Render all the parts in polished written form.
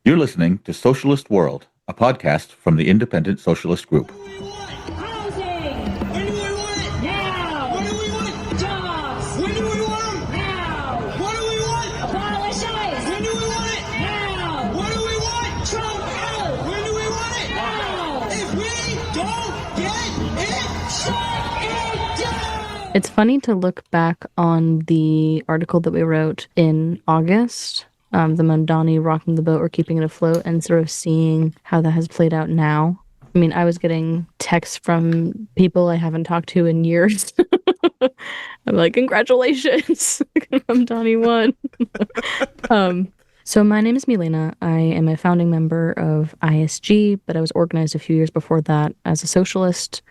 You're listening to Socialist World, a podcast from the Independent Socialist Group. Housing! When do we want it? Now! When do we want it? Jobs! When do we want them? Now! What do we want? Abolish ICE! When do we want it? Now! What do we want? Trump out! When do we want it? Now! If we don't get it, shut it down! It's funny to look back on the article that we wrote in August, the Mamdani rocking the boat or keeping it afloat, and sort of seeing how that has played out now. I mean, I was getting texts from people I haven't talked to in years. I'm like, congratulations, Mamdani won. So my name is Milena. I am a founding member of ISG, but I was organized a few years before that as a socialist.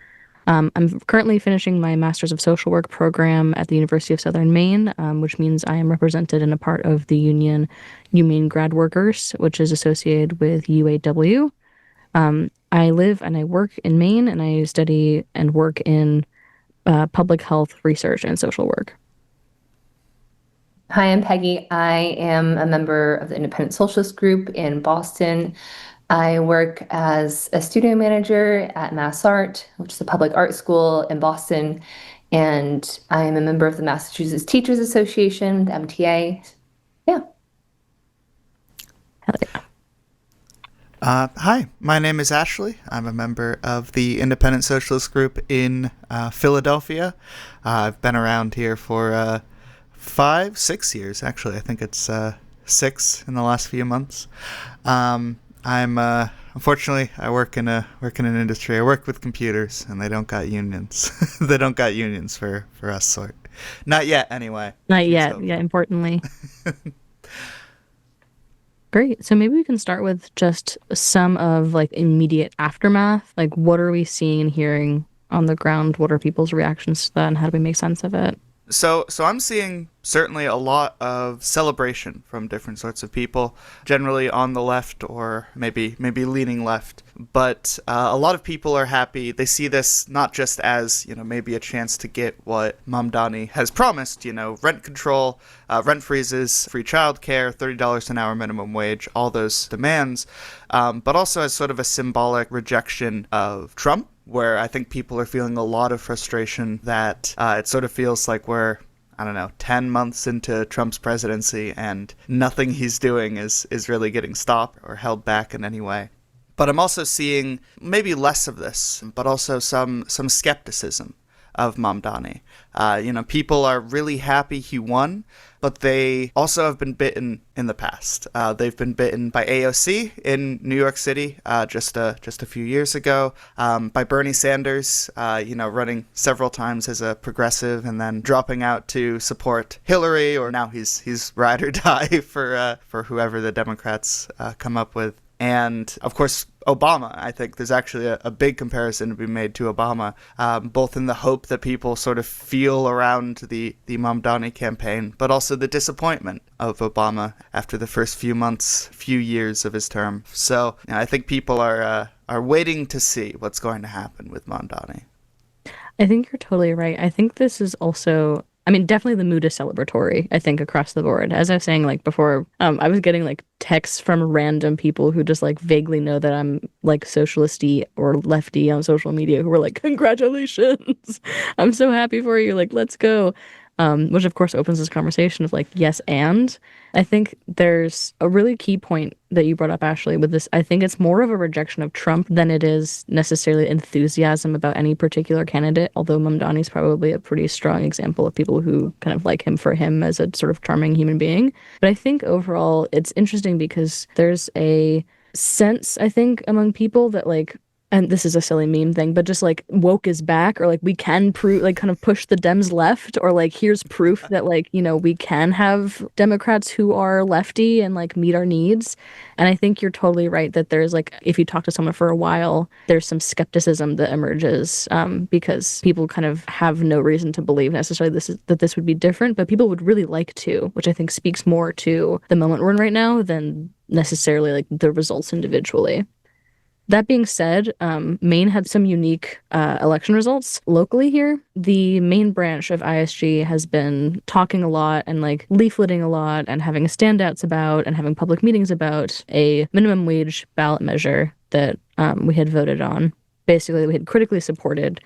I'm currently finishing my Master's of Social Work program at the University of Southern Maine, which means I am represented in a part of the union UMaine Grad Workers, which is associated with UAW. I live and I work in Maine, and I study and work in public health research and social work. Hi, I'm Peggy. I am a member of the Independent Socialist Group in Boston. I work as a studio manager at Mass Art, which is a public art school in Boston, and I am a member of the Massachusetts Teachers Association, the MTA. Yeah. Hell yeah. Hi, my name is Ashley. I'm a member of the Independent Socialist Group in Philadelphia. I've been around here for 6 years, actually. I think it's 6 in the last few months. I'm unfortunately I work in an industry. I work with computers, and they don't got unions. They don't got unions for us sort. Not yet, anyway. Not yet. Yeah, importantly. Great. So maybe we can start with just some of like immediate aftermath. Like, what are we seeing and hearing on the ground? What are people's reactions to that, and how do we make sense of it? So I'm seeing certainly a lot of celebration from different sorts of people, generally on the left or maybe leaning left. But a lot of people are happy. They see this not just as, maybe a chance to get what Mamdani has promised, rent control, rent freezes, free childcare, $30 an hour minimum wage, all those demands, but also as sort of a symbolic rejection of Trump, where I think people are feeling a lot of frustration that it sort of feels like we're, 10 months into Trump's presidency and nothing he's doing is really getting stopped or held back in any way. But I'm also seeing maybe less of this, but also some skepticism of Mamdani. People are really happy he won, but they also have been bitten in the past. They've been bitten by AOC in New York City just a few years ago, by Bernie Sanders, running several times as a progressive and then dropping out to support Hillary, or now he's ride or die for whoever the Democrats come up with. And, of course, Obama. I think there's actually a big comparison to be made to Obama, both in the hope that people sort of feel around the Mamdani campaign, but also the disappointment of Obama after the first few years of his term. So I think people are waiting to see what's going to happen with Mamdani. I think you're totally right. I think this is also, definitely the mood is celebratory, I think, across the board. As I was saying, before, I was getting, texts from random people who just, vaguely know that I'm, socialisty or lefty on social media, who were like, congratulations! I'm so happy for you, let's go. Which, of course, opens this conversation of, yes, and I think there's a really key point that you brought up, Ashley, with this. I think it's more of a rejection of Trump than it is necessarily enthusiasm about any particular candidate, although Mamdani's probably a pretty strong example of people who kind of like him for him as a sort of charming human being. But I think overall it's interesting because there's a sense, I think, among people that, and this is a silly meme thing, but just woke is back, or we can prove, kind of push the Dems left, or here's proof that we can have Democrats who are lefty and meet our needs. And I think you're totally right that there's if you talk to someone for a while, there's some skepticism that emerges because people kind of have no reason to believe necessarily that this would be different, but people would really like to, which I think speaks more to the moment we're in right now than necessarily the results individually. That being said, Maine had some unique election results locally here. The Maine branch of ISG has been talking a lot and like leafleting a lot and having standouts about and having public meetings about a minimum wage ballot measure that we had voted on. Basically, we had critically supported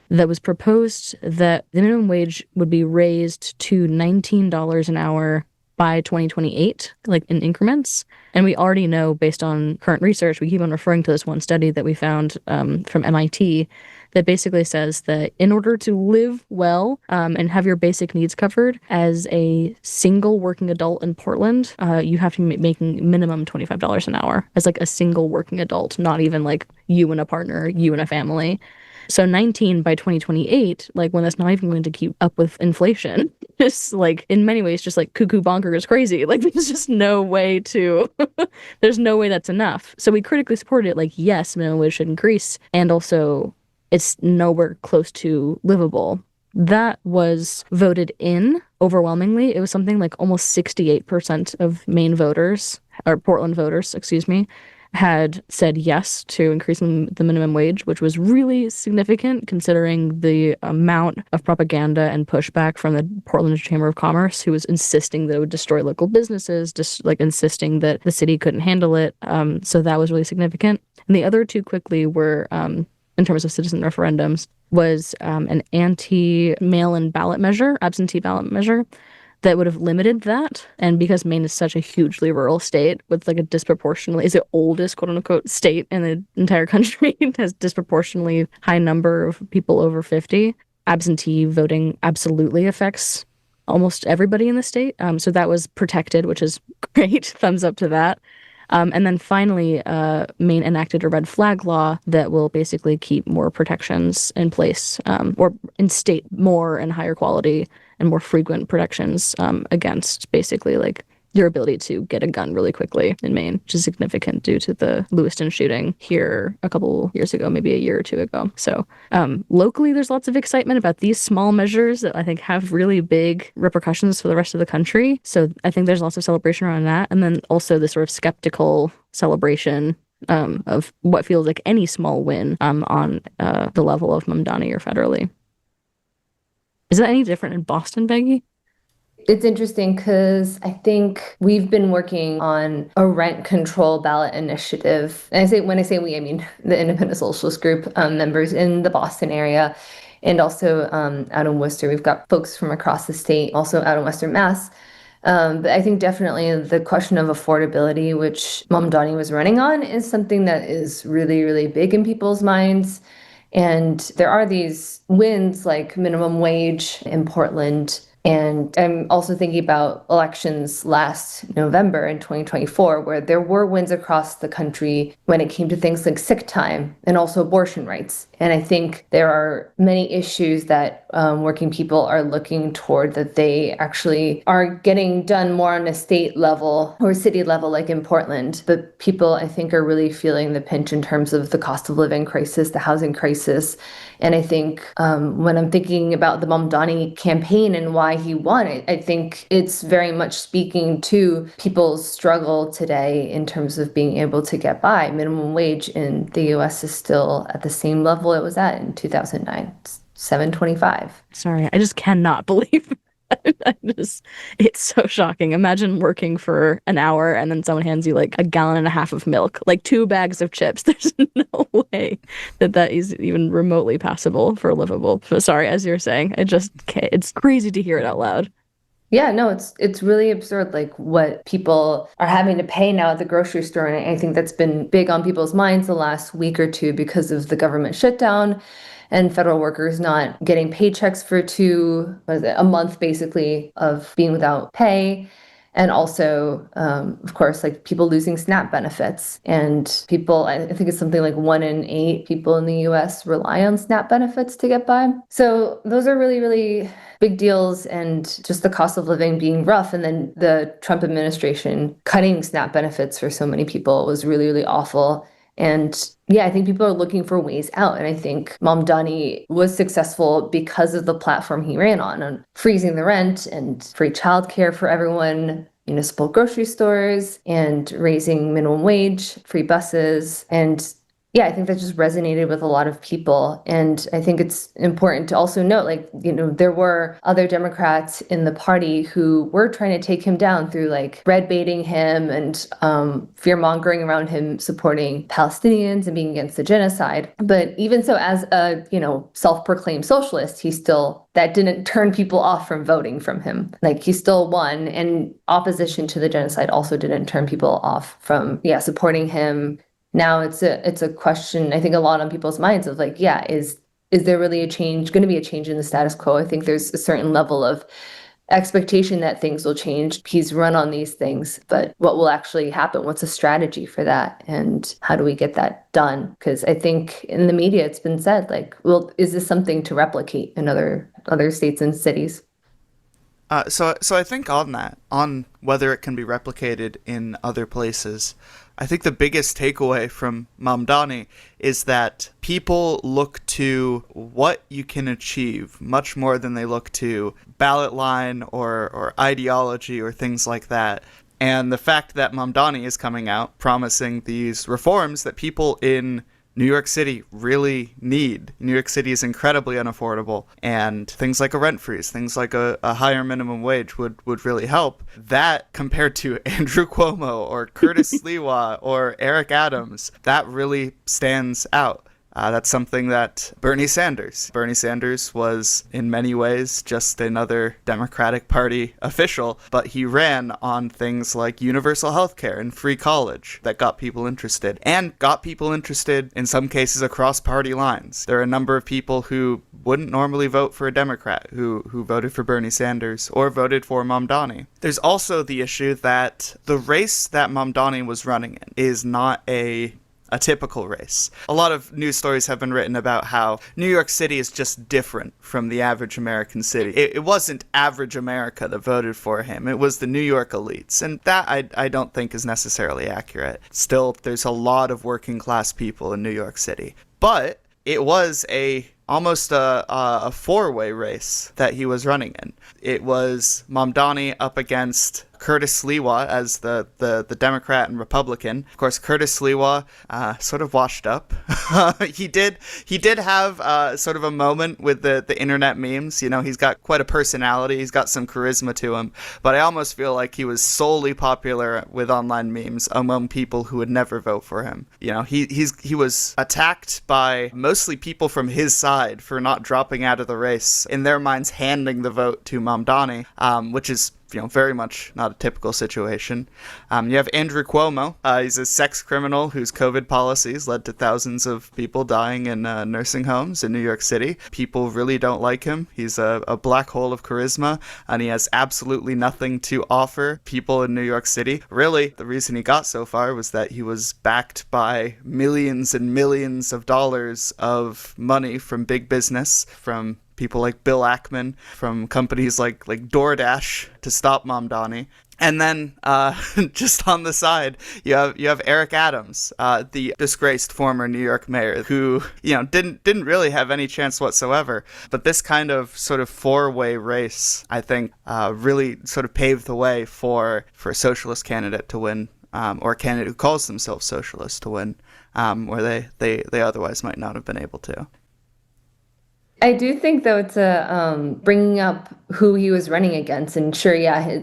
that was proposed that the minimum wage would be raised to $19 an hour by 2028, like in increments. And we already know, based on current research, we keep on referring to this one study that we found from MIT that basically says that in order to live well and have your basic needs covered as a single working adult in Portland, you have to be making minimum $25 an hour as like a single working adult, not even like you and a partner, you and a family. So 19 by 2028, like when that's not even going to keep up with inflation, just like in many ways, just like cuckoo bonkers crazy. Like there's just no way to, there's no way that's enough. So we critically supported it. Like, yes, minimum wage should increase. And also it's nowhere close to livable. That was voted in overwhelmingly. It was something like almost 68% of Maine voters, or Portland voters, excuse me, had said yes to increasing the minimum wage, which was really significant considering the amount of propaganda and pushback from the Portland Chamber of Commerce, who was insisting that it would destroy local businesses, just like insisting that the city couldn't handle it. So that was really significant. And the other two quickly were, in terms of citizen referendums, was an anti-mail-in ballot measure, absentee ballot measure, that would have limited that. And because Maine is such a hugely rural state with like a disproportionately, is the oldest quote unquote state in the entire country, it has disproportionately high number of people over 50. Absentee voting absolutely affects almost everybody in the state. So that was protected, which is great. Thumbs up to that. And then finally, Maine enacted a red flag law that will basically keep more protections in place, or instate more and higher quality and more frequent protections against basically like your ability to get a gun really quickly in Maine, which is significant due to the Lewiston shooting here a couple years ago, maybe a year or two ago. So locally, there's lots of excitement about these small measures that I think have really big repercussions for the rest of the country. So I think there's lots of celebration around that. And then also the sort of skeptical celebration of what feels like any small win on the level of Mamdani or federally. Is that any different in Boston, Peggy? It's interesting because I think we've been working on a rent control ballot initiative. And when I say we, I mean the Independent Socialist Group members in the Boston area and also out in Worcester. We've got folks from across the state, also out in Western Mass. But I think definitely the question of affordability, which Mamdani was running on, is something that is really, really big in people's minds. And there are these wins like minimum wage in Portland. And I'm also thinking about elections last November in 2024, where there were wins across the country when it came to things like sick time and also abortion rights. And I think there are many issues that working people are looking toward that they actually are getting done more on a state level or city level, like in Portland. But people, I think, are really feeling the pinch in terms of the cost of living crisis, the housing crisis. And I think when I'm thinking about the Mamdani campaign and why he won it, I think it's very much speaking to people's struggle today in terms of being able to get by. Minimum wage in the US is still at the same level it was at in 2009, $7.25. Sorry, I just cannot believe it's so shocking. Imagine working for an hour and then someone hands you like a gallon and a half of milk, like 2 bags of chips. There's no way that is even remotely passable for livable. But sorry, as you're saying, it's crazy to hear it out loud. Yeah, no, it's really absurd, like what people are having to pay now at the grocery store. And I think that's been big on people's minds the last week or two because of the government shutdown and federal workers not getting paychecks for a month basically of being without pay. And also, of course, like people losing SNAP benefits. And people, I think it's something like 1 in 8 people in the US rely on SNAP benefits to get by. So those are really, really big deals. And just the cost of living being rough. And then the Trump administration cutting SNAP benefits for so many people was really, really awful. And yeah, I think people are looking for ways out. And I think Mamdani was successful because of the platform he ran on freezing the rent and free childcare for everyone, municipal grocery stores, and raising minimum wage, free buses. And Yeah, I think that just resonated with a lot of people. And I think it's important to also note, like, there were other Democrats in the party who were trying to take him down through like red baiting him and fear mongering around him supporting Palestinians and being against the genocide. But even so, as a, self-proclaimed socialist, that didn't turn people off from voting from him. Like, he still won, and opposition to the genocide also didn't turn people off from, supporting him. Now it's a question, I think, a lot on people's minds of like, is there really going to be a change in the status quo? I think there's a certain level of expectation that things will change. He's run on these things, but what will actually happen? What's a strategy for that? And how do we get that done? Because I think in the media, it's been said, like, well, is this something to replicate in other states and cities? So I think on whether it can be replicated in other places, I think the biggest takeaway from Mamdani is that people look to what you can achieve much more than they look to ballot line or ideology or things like that. And the fact that Mamdani is coming out promising these reforms that people in New York City really need. New York City is incredibly unaffordable, and things like a rent freeze, things like a higher minimum wage would really help. That, compared to Andrew Cuomo or Curtis Sliwa or Eric Adams, that really stands out. That's something that Bernie Sanders was in many ways just another Democratic Party official, but he ran on things like universal health care and free college that got people interested, and got people interested in some cases across party lines. There are a number of people who wouldn't normally vote for a Democrat who voted for Bernie Sanders or voted for Mamdani. There's also the issue that the race that Mamdani was running in is not a typical race. A lot of news stories have been written about how New York City is just different from the average American city. It wasn't average America that voted for him. It was the New York elites. And that I don't think is necessarily accurate. Still, there's a lot of working class people in New York City. But it was almost a four-way race that he was running in. It was Mamdani up against Curtis Sliwa as the Democrat and Republican. Of course, Curtis Sliwa sort of washed up. He did have sort of a moment with the internet memes. He's got quite a personality. He's got some charisma to him. But I almost feel like he was solely popular with online memes among people who would never vote for him. He was attacked by mostly people from his side for not dropping out of the race. In their minds, handing the vote to Mamdani, which is very much not a typical situation. You have Andrew Cuomo. He's a sex criminal whose COVID policies led to thousands of people dying in nursing homes in New York City. People really don't like him. He's a black hole of charisma, and he has absolutely nothing to offer people in New York City. Really, the reason he got so far was that he was backed by millions and millions of dollars of money from big business, from people like Bill Ackman, from companies like DoorDash to stop Mamdani. And then just on the side, you have Eric Adams, the disgraced former New York mayor, who didn't really have any chance whatsoever. But this kind of sort of four-way race, I think, really sort of paved the way for a socialist candidate to win, or a candidate who calls themselves socialist to win, where they otherwise might not have been able to. I do think, though, it's bringing up who he was running against. And sure,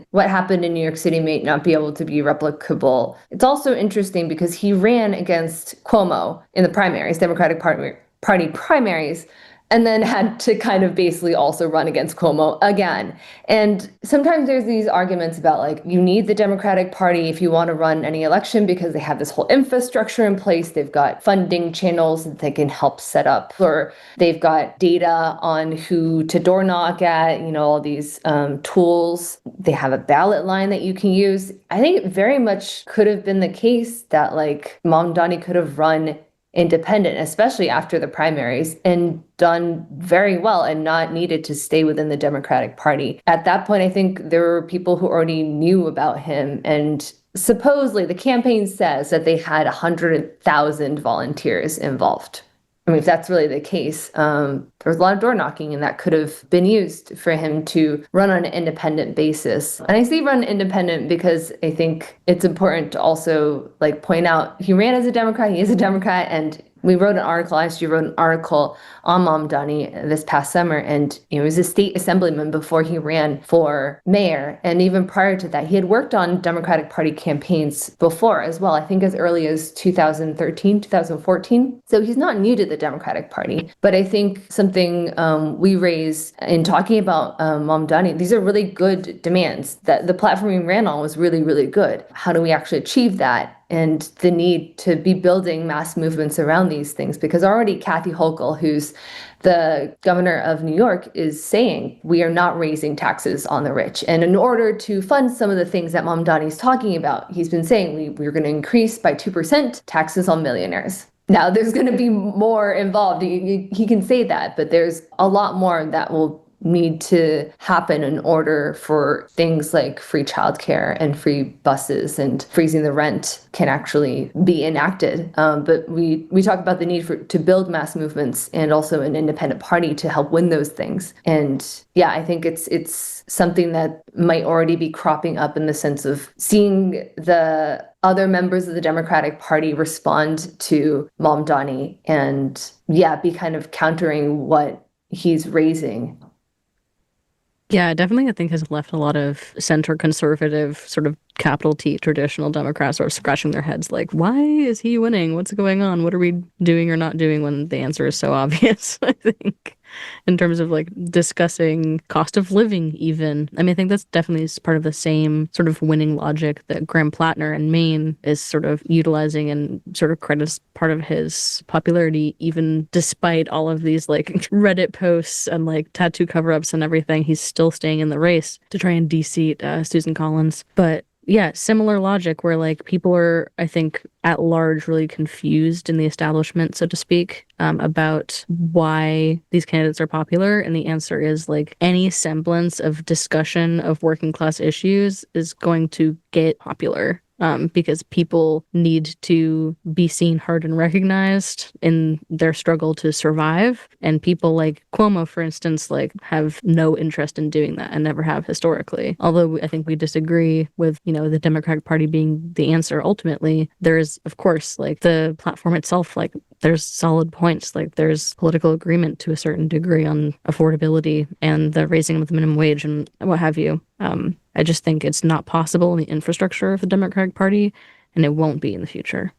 what happened in New York City may not be able to be replicable. It's also interesting because he ran against Cuomo in the primaries, Democratic Party primaries, and then had to kind of basically also run against Cuomo again. And sometimes there's these arguments about, like, you need the Democratic Party if you want to run any election because they have this whole infrastructure in place. They've got funding channels that they can help set up, or they've got data on who to door knock at, all these tools. They have a ballot line that you can use. I think it very much could have been the case that, like, Mamdani could have run independent, especially after the primaries, and done very well and not needed to stay within the Democratic Party. At that point, I think there were people who already knew about him, and supposedly the campaign says that they had 100,000 volunteers involved. I mean, if that's really the case, there was a lot of door knocking, and that could have been used for him to run on an independent basis. And I say run independent because I think it's important to also, like, point out he ran as a Democrat, he is a Democrat, and We wrote an article, I actually wrote an article on Mamdani this past summer, and he was a state assemblyman before he ran for mayor. And even prior to that, he had worked on Democratic Party campaigns before as well, I think as early as 2013, 2014. So he's not new to the Democratic Party. But I think something we raise in talking about Mamdani, these are really good demands. That the platform he ran on was really, really good. How do we actually achieve that? And the need to be building mass movements around these things, because already Kathy Hochul, who's the governor of New York, is saying we are not raising taxes on the rich. And in order to fund some of the things that Mamdani is talking about, he's been saying we're going to increase by 2% taxes on millionaires. Now, there's going to be more involved. He can say that, but there's a lot more that will need to happen in order for things like free childcare and free buses and freezing the rent can actually be enacted. But we talk about the need to build mass movements and also an independent party to help win those things. And yeah, I think it's something that might already be cropping up in the sense of seeing the other members of the Democratic Party respond to Mamdani and be kind of countering what he's raising. Yeah, definitely, I think has left a lot of center conservative, sort of capital T traditional Democrats sort of scratching their heads like, why is he winning? What's going on? What are we doing or not doing when the answer is so obvious, I think, in terms of like discussing cost of living even. I mean, I think that's definitely part of the same sort of winning logic that Graham Plattner in Maine is sort of utilizing and sort of credits part of his popularity, even despite all of these like Reddit posts and like tattoo cover-ups and everything. He's still staying in the race to try and de-seat Susan Collins. But yeah, similar logic where like people are, I think, at large really confused in the establishment, so to speak, about why these candidates are popular. And the answer is like any semblance of discussion of working class issues is going to get popular. Because people need to be seen, heard, and recognized in their struggle to survive. And people like Cuomo, for instance, like have no interest in doing that and never have historically. Although I think we disagree with, the Democratic Party being the answer ultimately, there is, of course, like the platform itself, like there's solid points, like there's political agreement to a certain degree on affordability and the raising of the minimum wage and what have you. I just think it's not possible in the infrastructure of the Democratic Party, and it won't be in the future.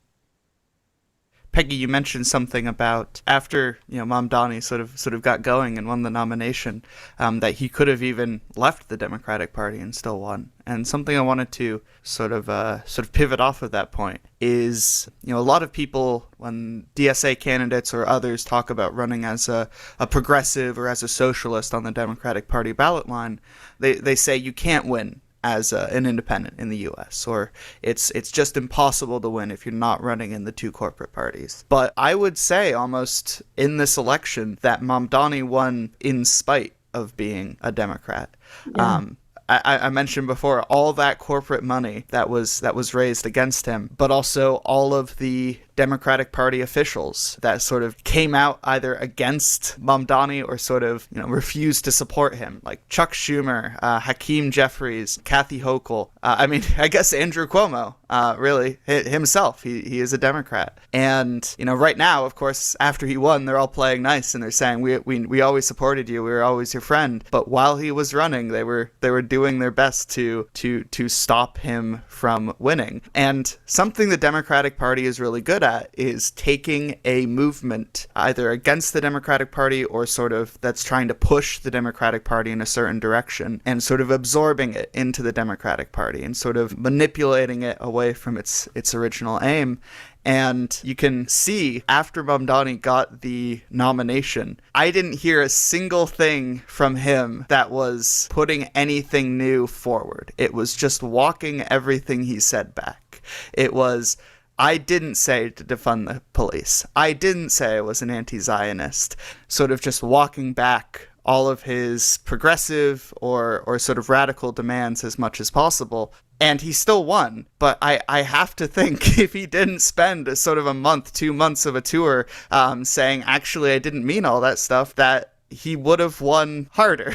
Peggy, you mentioned something about after Mamdani sort of got going and won the nomination, that he could have even left the Democratic Party and still won. And something I wanted to sort of pivot off of that point is, a lot of people, when DSA candidates or others talk about running as a progressive or as a socialist on the Democratic Party ballot line, they say you can't win as an independent in the U.S., or it's just impossible to win if you're not running in the two corporate parties. But I would say almost in this election that Mamdani won in spite of being a Democrat. Yeah. I mentioned before all that corporate money that was raised against him, but also all of the Democratic Party officials that sort of came out either against Mamdani or sort of refused to support him, like Chuck Schumer, Hakeem Jeffries, Kathy Hochul. I guess Andrew Cuomo, really himself. He is a Democrat, and right now, of course, after he won, they're all playing nice and they're saying we always supported you, we were always your friend. But while he was running, they were doing their best to stop him from winning. And something the Democratic Party is really good at is taking a movement either against the Democratic Party or sort of that's trying to push the Democratic Party in a certain direction and sort of absorbing it into the Democratic Party and sort of manipulating it away from its original aim. And you can see after Mamdani got the nomination, I didn't hear a single thing from him that was putting anything new forward. It was just walking everything he said back. It was, I didn't say to defund the police. I didn't say I was an anti-Zionist. Sort of just walking back all of his progressive or sort of radical demands as much as possible. And he still won. But I have to think if he didn't spend a sort of a month, 2 months of a tour saying, actually, I didn't mean all that stuff, that he would have won harder.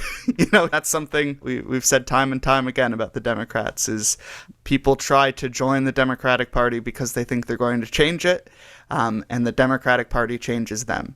That's something we've said time and time again about the Democrats, is people try to join the Democratic Party because they think they're going to change it, and the Democratic Party changes them.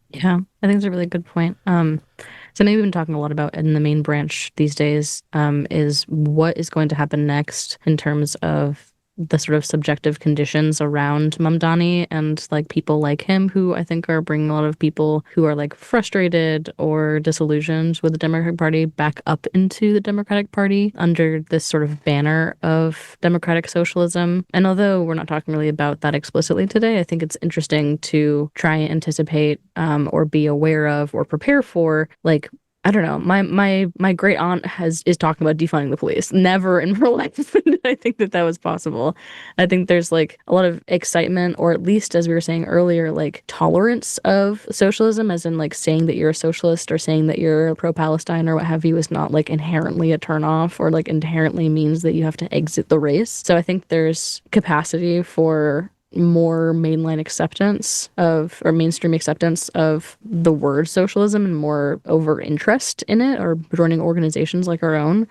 Yeah, I think it's a really good point. Something we've been talking a lot about in the main branch these days, is what is going to happen next in terms of the sort of subjective conditions around Mamdani and like people like him, who I think are bringing a lot of people who are like frustrated or disillusioned with the Democratic Party back up into the Democratic Party under this sort of banner of democratic socialism. And although we're not talking really about that explicitly today, I think it's interesting to try and anticipate or be aware of or prepare for, like, I don't know. My great aunt is talking about defunding the police. Never in her life did I think that was possible. I think there's like a lot of excitement, or at least, as we were saying earlier, like tolerance of socialism, as in like saying that you're a socialist or saying that you're pro-Palestine or what have you is not like inherently a turnoff or like inherently means that you have to exit the race. So I think there's capacity for more mainline acceptance of, or mainstream acceptance of, the word socialism and more over interest in it, or joining organizations like our own.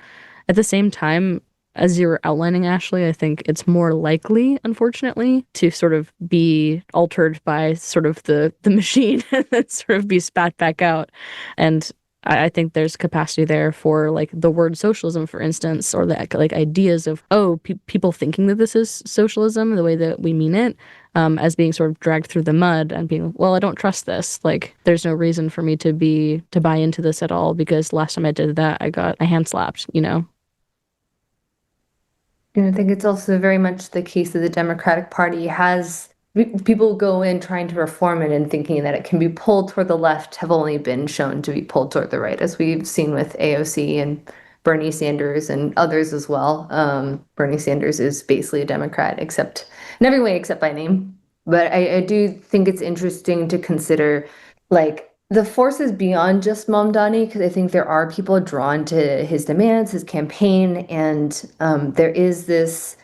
At the same time, as you were outlining, Ashley, I think it's more likely, unfortunately, to sort of be altered by sort of the machine and then sort of be spat back out. And I think there's capacity there for like the word socialism, for instance, or the like ideas of, people thinking that this is socialism the way that we mean it, as being sort of dragged through the mud and being, well, I don't trust this. Like, there's no reason for me to buy into this at all, because last time I did that, I got a hand slapped, And I think it's also very much the case that the Democratic Party has people go in trying to reform it and thinking that it can be pulled toward the left, have only been shown to be pulled toward the right, as we've seen with AOC and Bernie Sanders and others as well. Bernie Sanders is basically a Democrat, except in every way except by name. But I do think it's interesting to consider like the forces beyond just Mamdani, because I think there are people drawn to his demands, his campaign, and there is this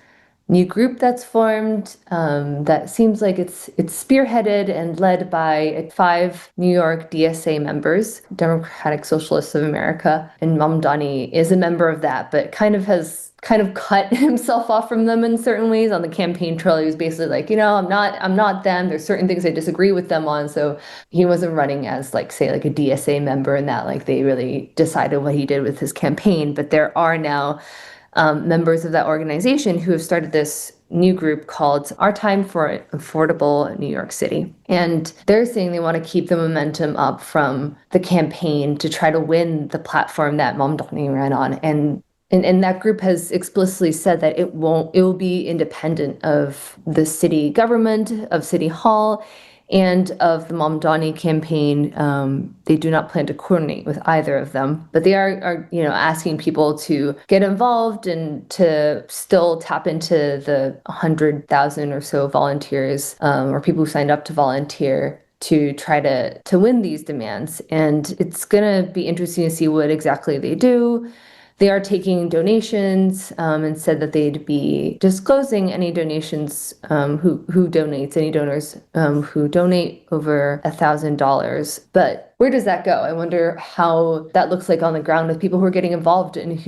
new group that's formed that seems like it's spearheaded and led by 5 New York DSA members, Democratic Socialists of America, and Mamdani is a member of that, but has cut himself off from them in certain ways. On the campaign trail, he was basically like, I'm not them. There's certain things I disagree with them on. So he wasn't running as like, say, like a DSA member, and that like they really decided what he did with his campaign. But there are now members of that organization who have started this new group called Our Time for Affordable New York City. And they're saying they want to keep the momentum up from the campaign to try to win the platform that Mamdani ran on. And that group has explicitly said that it will be independent of the city government, of City Hall, and of the Mamdani campaign. They do not plan to coordinate with either of them, but they are asking people to get involved and to still tap into the 100,000 or so volunteers, or people who signed up to volunteer, to try to win these demands. And it's going to be interesting to see what exactly they do. They are taking donations, and said that they'd be disclosing any donations, who donates, any donors who donate over $1,000. But where does that go? I wonder how that looks like on the ground with people who are getting involved, and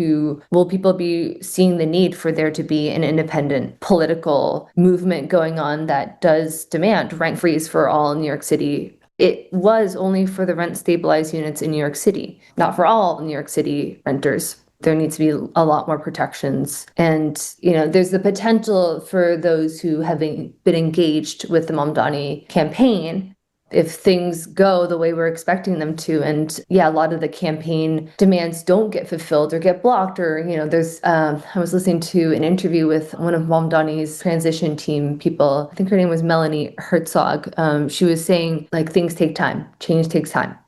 will people be seeing the need for there to be an independent political movement going on that does demand rent freeze for all in New York City? It was only for the rent stabilized units in New York City, not for all New York City renters. There needs to be a lot more protections. And, there's the potential for those who have been engaged with the Mamdani campaign, if things go the way we're expecting them to. And a lot of the campaign demands don't get fulfilled or get blocked, or, I was listening to an interview with one of Mamdani's transition team people. I think her name was Melanie Herzog. She was saying, like, things take time. Change takes time.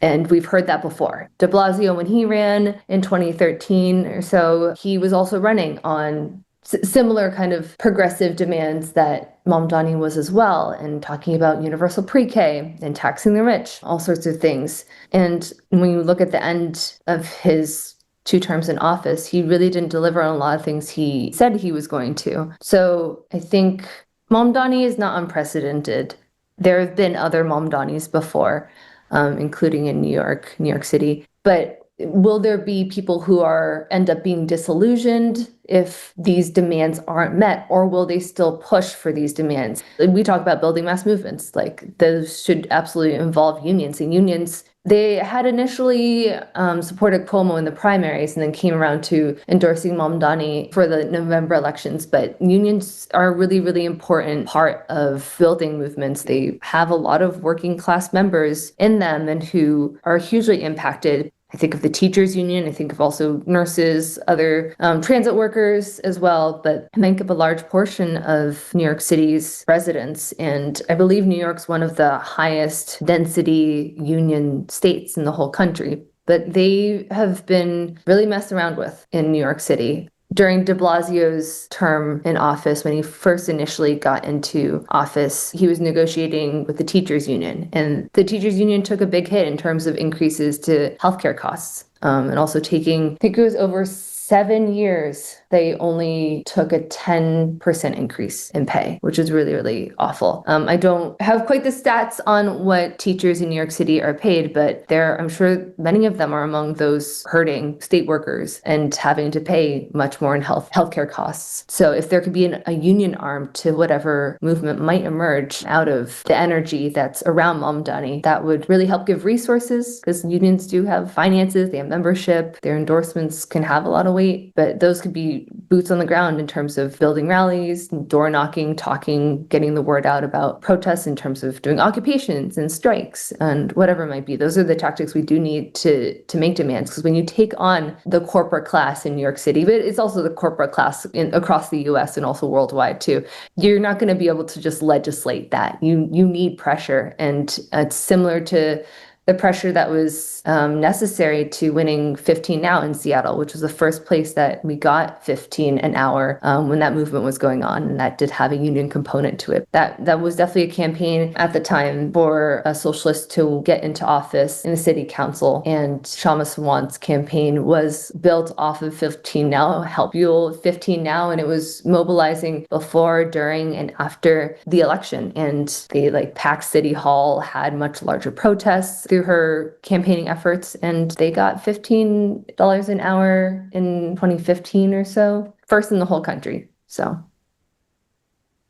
And we've heard that before. De Blasio, when he ran in 2013 or so, he was also running on similar kind of progressive demands that Mamdani was as well, and talking about universal pre-K and taxing the rich, all sorts of things. And when you look at the end of his 2 terms in office, he really didn't deliver on a lot of things he said he was going to. So I think Mamdani is not unprecedented. There have been other Mamdanis before. including in New York City. But will there be people who end up being disillusioned if these demands aren't met, or will they still push for these demands? We talk about building mass movements, like those should absolutely involve unions. And unions, they had initially supported Cuomo in the primaries and then came around to endorsing Mamdani for the November elections. But unions are a really, really important part of building movements. They have a lot of working class members in them and who are hugely impacted. I think of the teachers union. I think of also nurses, other transit workers as well. But I think of a large portion of New York City's residents. And I believe New York's one of the highest density union states in the whole country. But they have been really messed around with in New York City. During de Blasio's term in office, when he first initially got into office, he was negotiating with the teachers union. And the teachers union took a big hit in terms of increases to healthcare costs. And also taking, I think it was over 7 years, they only took a 10% increase in pay, which is really, really awful. I don't have quite the stats on what teachers in New York City are paid, but I'm sure many of them are among those hurting state workers and having to pay much more in healthcare costs. So if there could be a union arm to whatever movement might emerge out of the energy that's around Mamdani, that would really help give resources, because unions do have finances, they have membership, their endorsements can have a lot of weight, but those could be boots on the ground in terms of building rallies, door knocking, talking, getting the word out about protests in terms of doing occupations and strikes and whatever it might be. Those are the tactics we do need to make demands, because when you take on the corporate class in New York City, but it's also the corporate class across the US and also worldwide too, you're not going to be able to just legislate that. You need pressure, and it's similar to the pressure that was necessary to winning 15 Now in Seattle, which was the first place that we got 15 an hour when that movement was going on, and that did have a union component to it. That was definitely a campaign at the time for a socialist to get into office in the city council, and Shama Sawant's campaign was built off of 15 Now, help fuel 15 Now, and it was mobilizing before, during, and after the election. And they packed City Hall, had much larger protests through her campaigning efforts, and they got $15 an hour in 2015 or so, first in the whole country. So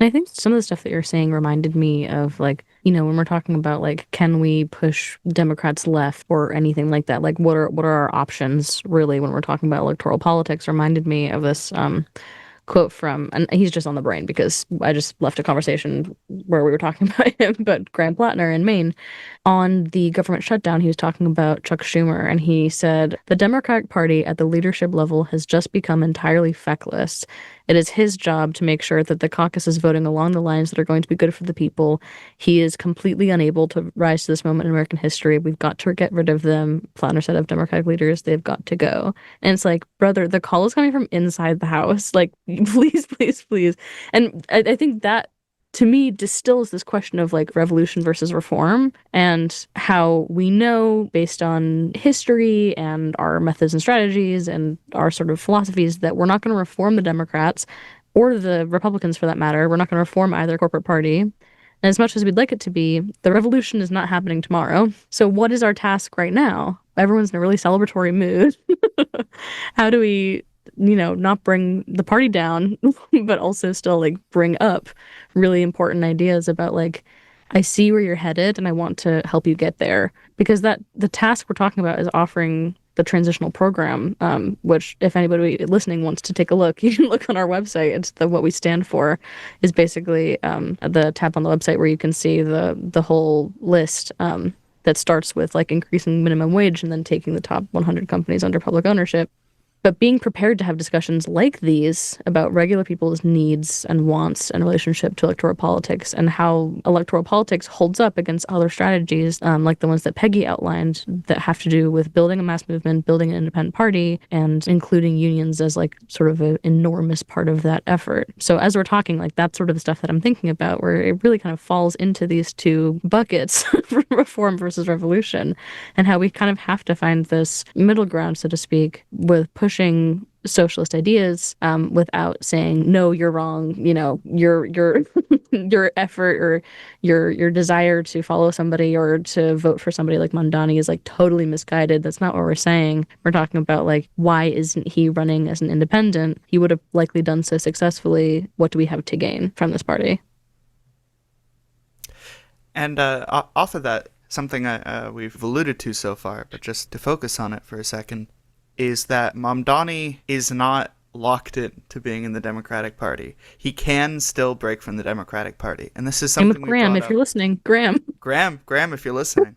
I think some of the stuff that you're saying reminded me of when we're talking about can we push Democrats left or anything like that, what are our options really when we're talking about electoral politics. Reminded me of this quote from, and he's just on the brain because I just left a conversation where we were talking about him, but Graham Plattner in Maine, on the government shutdown, he was talking about Chuck Schumer, and he said, "The Democratic Party at the leadership level has just become entirely feckless. It is his job to make sure that the caucus is voting along the lines that are going to be good for the people. He is completely unable to rise to this moment in American history. We've got to get rid of them." Plattner said of Democratic leaders, "They've got to go." And it's brother, the call is coming from inside the house. Please, please, please. And I think that, to me, distills this question of revolution versus reform, and how we know based on history and our methods and strategies and our sort of philosophies that we're not going to reform the Democrats or the Republicans for that matter. We're not going to reform either corporate party. And as much as we'd like it to be, the revolution is not happening tomorrow. So what is our task right now? Everyone's in a really celebratory mood. How do we not bring the party down, but also still bring up really important ideas about I see where you're headed and I want to help you get there. Because the task we're talking about is offering the transitional program, which if anybody listening wants to take a look, you can look on our website. It's what we stand for is basically the tab on the website where you can see the whole list that starts with increasing minimum wage and then taking the top 100 companies under public ownership. But being prepared to have discussions like these about regular people's needs and wants and relationship to electoral politics, and how electoral politics holds up against other strategies like the ones that Peggy outlined that have to do with building a mass movement, building an independent party, and including unions as sort of an enormous part of that effort. So as we're talking, that's sort of the stuff that I'm thinking about, where it really kind of falls into these two buckets, reform versus revolution, and how we kind of have to find this middle ground, so to speak, with pushing socialist ideas without saying, no, you're wrong, your your effort or your desire to follow somebody or to vote for somebody like Mamdani is like totally misguided. That's not what we're saying. We're talking about like, why isn't he running as an independent? He would have likely done so successfully. What do we have to gain from this party? And off of that, something we've alluded to so far, but just to focus on it for a second, is that Mamdani is not locked in to being in the Democratic Party. He can still break from the Democratic Party. And this is Same something with Graham, if you're listening. Graham, if you're listening.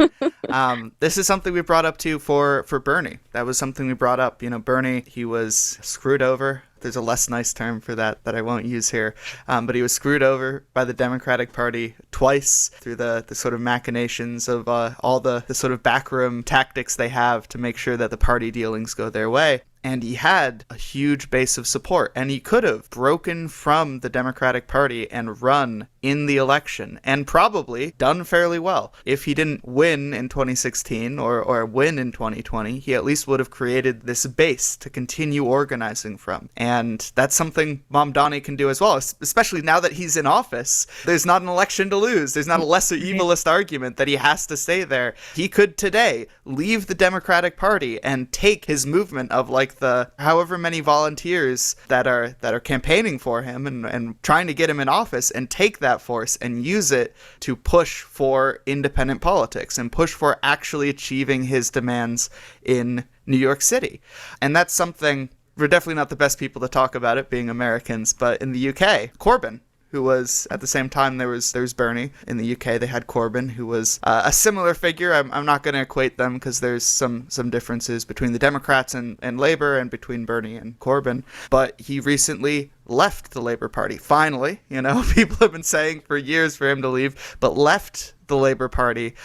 This is something we brought up too for Bernie. That was something we brought up. Bernie, he was screwed over. There's a less nice term for that I won't use here. But he was screwed over by the Democratic Party twice through the sort of machinations of all the sort of backroom tactics they have to make sure that the party dealings go their way. And he had a huge base of support, and he could have broken from the Democratic Party and run in the election, and probably done fairly well. If he didn't win in 2016 or win in 2020, he at least would have created this base to continue organizing from. And that's something Mamdani can do as well, especially now that he's in office. There's not an election to lose. There's not a lesser evilist argument that he has to stay there. He could today leave the Democratic Party and take his movement of like the however many volunteers that are campaigning for him and trying to get him in office, and take that force and use it to push for independent politics and push for actually achieving his demands in New York City. And that's something, we're definitely not the best people to talk about it being Americans, but in the UK, Corbyn, who was, at the same time, there was Bernie. In the UK, they had Corbyn, who was a similar figure. I'm not going to equate them because there's some differences between the Democrats and Labour and between Bernie and Corbyn. But he recently left the Labour Party. Finally, people have been saying for years for him to leave, but left the Labour Party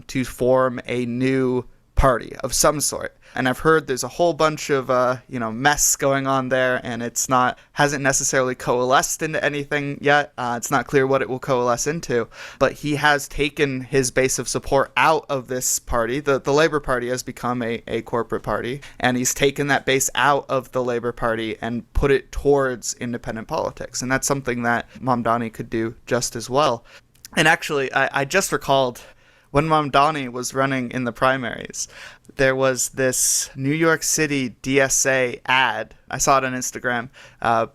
to form a new party of some sort. And I've heard there's a whole bunch of mess going on there, and hasn't necessarily coalesced into anything yet. It's not clear what it will coalesce into, but he has taken his base of support out of this party. The Labour Party has become a corporate party, and he's taken that base out of the Labour Party and put it towards independent politics. And that's something that Mamdani could do just as well. And actually, I just recalled, when Mamdani was running in the primaries, there was this New York City DSA ad. I saw it on Instagram.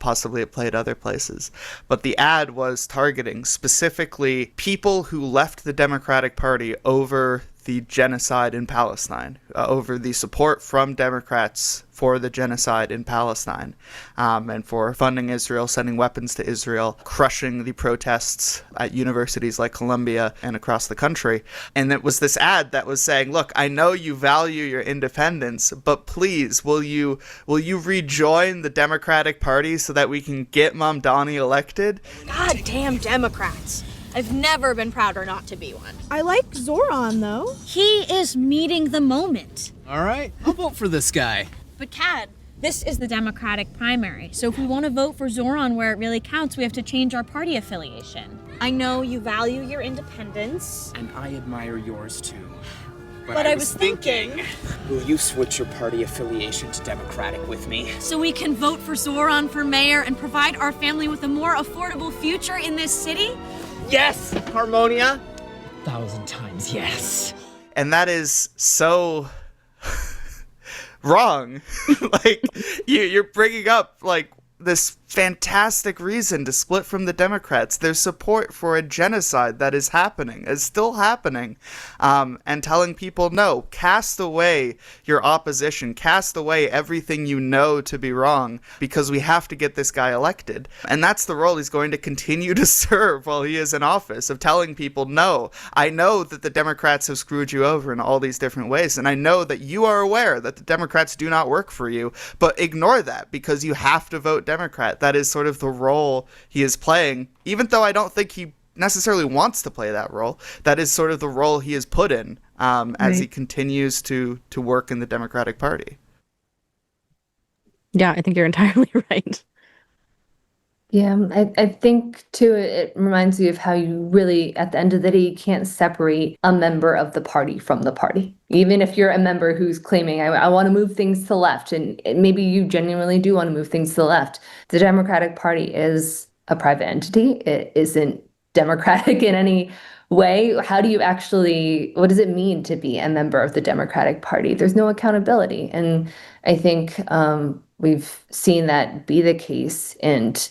Possibly it played other places. But the ad was targeting specifically people who left the Democratic Party over the genocide in Palestine, over the support from Democrats for the genocide in Palestine, and for funding Israel, sending weapons to Israel, crushing the protests at universities like Columbia and across the country. And it was this ad that was saying, look, I know you value your independence, but please, will you rejoin the Democratic Party so that we can get Mamdani elected? Goddamn Democrats. I've never been prouder not to be one. I like Zohran, though. He is meeting the moment. All right, I'll vote for this guy. But Cad, this is the Democratic primary, so if we want to vote for Zohran where it really counts, we have to change our party affiliation. I know you value your independence. And I admire yours too. But I was thinking, will you switch your party affiliation to Democratic with me? so we can vote for Zohran for mayor and provide our family with a more affordable future in this city? Yes, Harmonia. 1,000 times yes. And that is so wrong. Like, you're bringing up like this fantastic reason to split from the Democrats, their support for a genocide that is happening, is still happening, and telling people, no, cast away your opposition, cast away everything you know to be wrong, because we have to get this guy elected. And that's the role he's going to continue to serve while he is in office, of telling people, no, I know that the Democrats have screwed you over in all these different ways, and I know that you are aware that the Democrats do not work for you, but ignore that because you have to vote Democrat. That is sort of the role he is playing, even though I don't think he necessarily wants to play that role. That is sort of the role he is put in as he continues to work in the Democratic Party. Yeah, I think you're entirely right. Yeah, I think too, it reminds me of how you really, at the end of the day, you can't separate a member of the party from the party. Even if you're a member who's claiming, I want to move things to the left, and maybe you genuinely do want to move things to the left. The Democratic Party is a private entity. It isn't democratic in any way. How do you actually, what does it mean to be a member of the Democratic Party? There's no accountability. And I think we've seen that be the case. And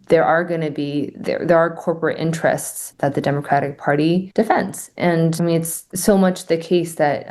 there are going to be, there are corporate interests that the Democratic Party defends. And I mean, it's so much the case that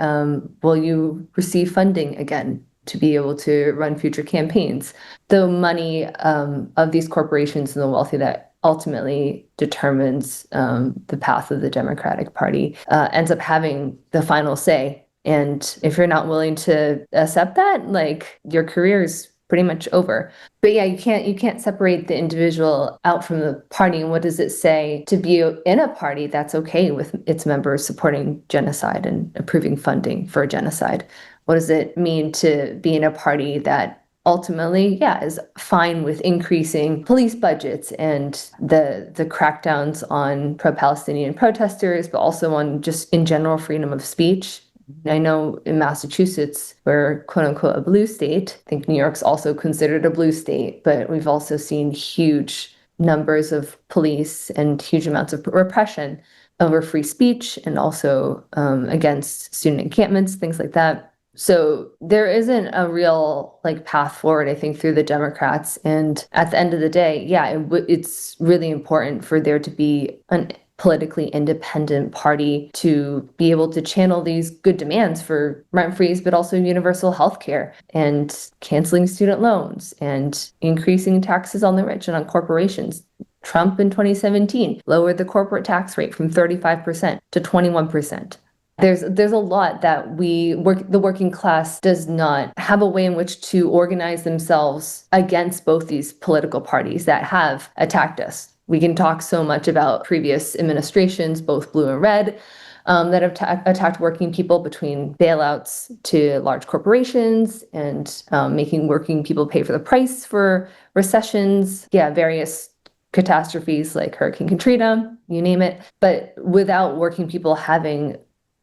will you receive funding again to be able to run future campaigns? The money of these corporations and the wealthy that ultimately determines the path of the Democratic Party ends up having the final say. And if you're not willing to accept that, like, your career is pretty much over. But yeah, you can't separate the individual out from the party. And what does it say to be in a party that's okay with its members supporting genocide and approving funding for genocide? What does it mean to be in a party that ultimately, yeah, is fine with increasing police budgets and the crackdowns on pro-Palestinian protesters, but also on just in general freedom of speech? I know in Massachusetts, we're quote unquote a blue state. I think New York's also considered a blue state, but we've also seen huge numbers of police and huge amounts of repression over free speech and also against student encampments, things like that. So there isn't a real path forward, I think, through the Democrats. And at the end of the day, yeah, it's really important for there to be an politically independent party to be able to channel these good demands for rent freeze, but also universal health care and canceling student loans and increasing taxes on the rich and on corporations. Trump in 2017 lowered the corporate tax rate from 35% to 21%. There's a lot that the working class does not have a way in which to organize themselves against both these political parties that have attacked us. We can talk so much about previous administrations, both blue and red, that have attacked working people, between bailouts to large corporations and making working people pay for the price for recessions. Yeah, various catastrophes like Hurricane Katrina, you name it. But without working people having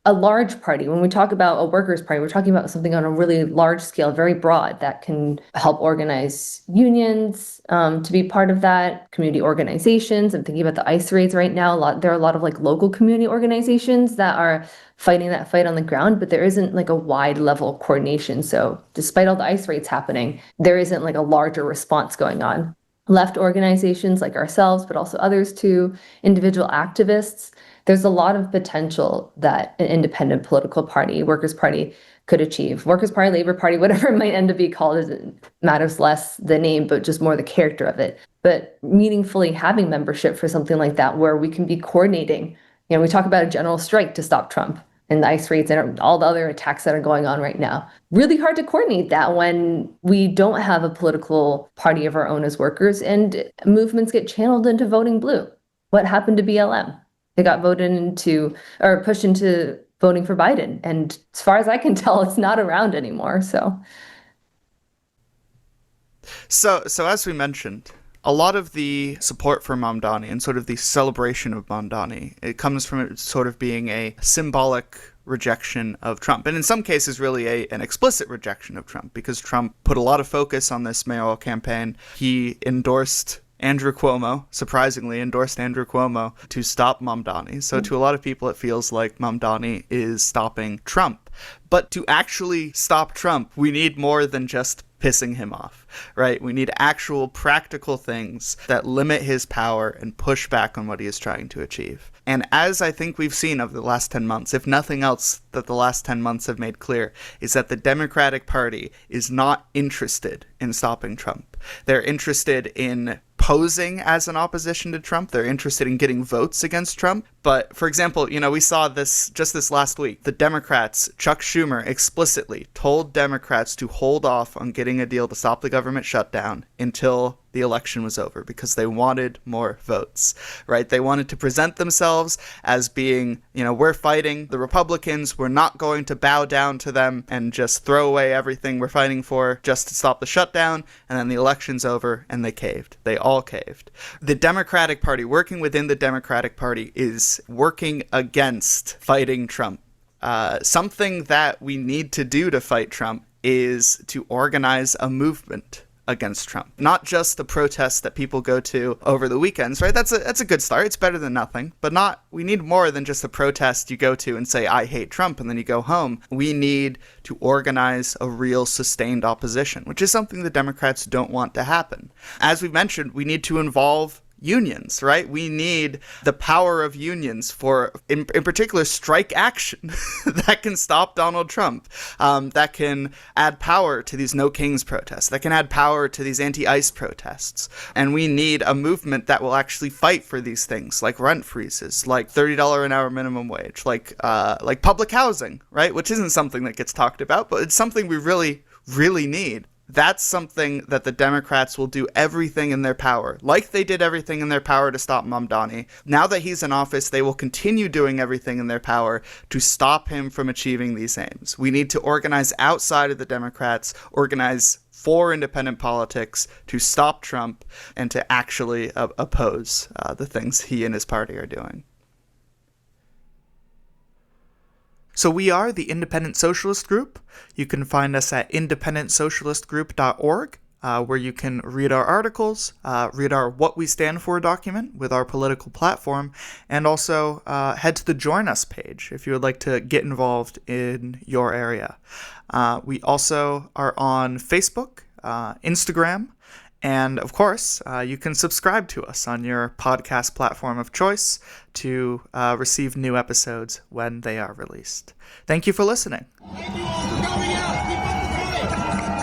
a large party, when we talk about a workers' party, we're talking about something on a really large scale, very broad, that can help organize unions to be part of that, community organizations. I'm thinking about the ICE raids right now. There are a lot of local community organizations that are fighting that fight on the ground, but there isn't a wide level coordination. So despite all the ICE raids happening, there isn't a larger response going on. Left organizations like ourselves, but also others too, individual activists, there's a lot of potential that an independent political party, workers' party, could achieve. Workers' Party, Labor Party, whatever it might end up being called, it matters less the name, but just more the character of it. But meaningfully having membership for something like that, where we can be coordinating. We talk about a general strike to stop Trump and the ICE raids and all the other attacks that are going on right now. Really hard to coordinate that when we don't have a political party of our own as workers, and movements get channeled into voting blue. What happened to BLM? They got voted into, or pushed into, voting for Biden. And as far as I can tell, it's not around anymore. So as we mentioned, a lot of the support for Mamdani and sort of the celebration of Mamdani, it comes from it sort of being a symbolic rejection of Trump. And in some cases, really an explicit rejection of Trump, because Trump put a lot of focus on this mayoral campaign. He endorsed Andrew Cuomo, surprisingly endorsed Andrew Cuomo to stop Mamdani. So to a lot of people, it feels like Mamdani is stopping Trump. But to actually stop Trump, we need more than just pissing him off, right? We need actual practical things that limit his power and push back on what he is trying to achieve. And as I think we've seen over the last 10 months, if nothing else that the last 10 months have made clear, is that the Democratic Party is not interested in stopping Trump. They're interested in posing as an opposition to Trump. They're interested in getting votes against Trump. But for example, we saw this just this last week. The Democrats, Chuck Schumer explicitly told Democrats to hold off on getting a deal to stop the government shutdown until the election was over because they wanted more votes, right? They wanted to present themselves as being, we're fighting the Republicans. We're not going to bow down to them and just throw away everything we're fighting for just to stop the shutdown. And then the election's over and they caved. They all caved. The Democratic Party, working within the Democratic Party, is working against fighting Trump. Something that we need to do to fight Trump is to organize a movement against Trump. Not just the protests that people go to over the weekends, right? That's a good start. It's better than nothing. But we need more than just a protest you go to and say, I hate Trump, and then you go home. We need to organize a real sustained opposition, which is something the Democrats don't want to happen. As we mentioned, we need to involve unions, right? We need the power of unions for, in particular, strike action that can stop Donald Trump, that can add power to these No Kings protests, that can add power to these anti-ICE protests. And we need a movement that will actually fight for these things, like rent freezes, like $30 an hour minimum wage, like public housing, right? Which isn't something that gets talked about, but it's something we really, really need. That's something that the Democrats will do everything in their power, like they did everything in their power to stop Mamdani. Now that he's in office, they will continue doing everything in their power to stop him from achieving these aims. We need to organize outside of the Democrats, organize for independent politics to stop Trump and to actually oppose the things he and his party are doing. So we are the Independent Socialist Group. You can find us at independentsocialistgroup.org, where you can read our articles, read our What We Stand For document with our political platform, and also head to the Join Us page if you would like to get involved in your area. We also are on Facebook, Instagram, and of course, you can subscribe to us on your podcast platform of choice to receive new episodes when they are released. Thank you for listening. Thank you all for coming out. Keep up the fight.